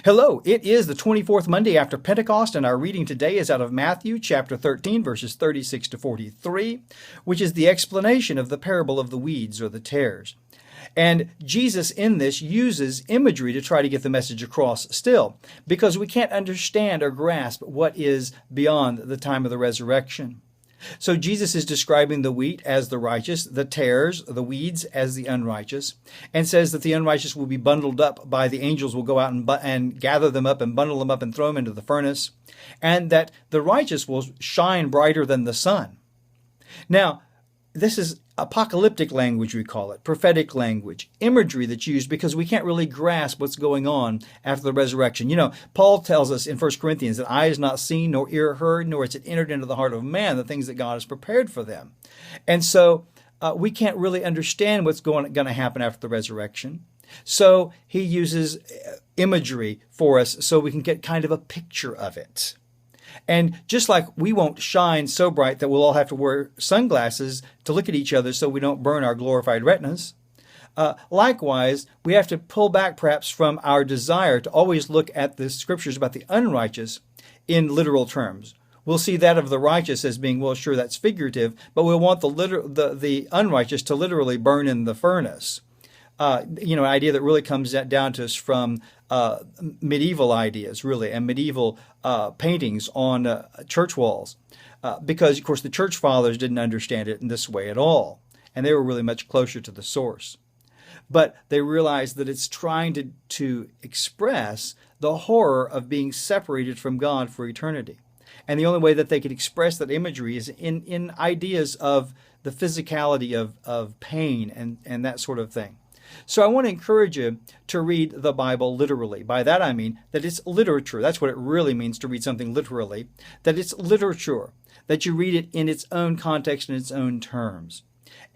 Hello, it is the 24th Monday after Pentecost, and our reading today is out of Matthew chapter 13, verses 36 to 43, which is the explanation of the parable of the weeds or the tares. And Jesus in this uses imagery to try to get the message across still, because we can't understand or grasp what is beyond the time of the resurrection. So Jesus is describing the wheat as the righteous, the tares, the weeds, as the unrighteous, and says that the unrighteous will be bundled up by the angels, will go out and gather them up and bundle them up and throw them into the furnace, and that the righteous will shine brighter than the sun. Now, this is apocalyptic language, we call it, prophetic language, imagery that's used because we can't really grasp what's going on after the resurrection. You know, Paul tells us in 1 Corinthians that eye is not seen, nor ear heard, nor is it entered into the heart of man, the things that God has prepared for them. And so we can't really understand what's going to happen after the resurrection. So he uses imagery for us so we can get kind of a picture of it. And just like we won't shine so bright that we'll all have to wear sunglasses to look at each other so we don't burn our glorified retinas, likewise, we have to pull back perhaps from our desire to always look at the scriptures about the unrighteous in literal terms. We'll see that of the righteous as being, well, sure, that's figurative, but we'll want the unrighteous to literally burn in the furnace. An idea that really comes down to us from medieval ideas, really, and medieval paintings on church walls. Because, of course, the church fathers didn't understand it in this way at all. And they were really much closer to the source. But they realized that it's trying to express the horror of being separated from God for eternity. And the only way that they could express that imagery is in ideas of the physicality of pain and that sort of thing. So I want to encourage you to read the Bible literally. By that I mean that it's literature. That's what it really means to read something literally. That it's literature. That you read it in its own context and its own terms.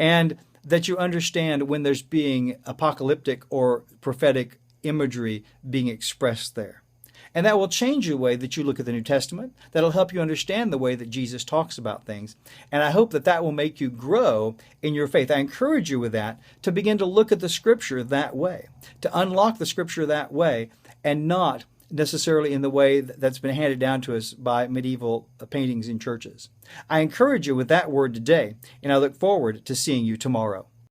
And that you understand when there's being apocalyptic or prophetic imagery being expressed there. And that will change the way that you look at the New Testament. That'll help you understand the way that Jesus talks about things. And I hope that that will make you grow in your faith. I encourage you with that to begin to look at the Scripture that way, to unlock the Scripture that way, and not necessarily in the way that's been handed down to us by medieval paintings in churches. I encourage you with that word today, and I look forward to seeing you tomorrow.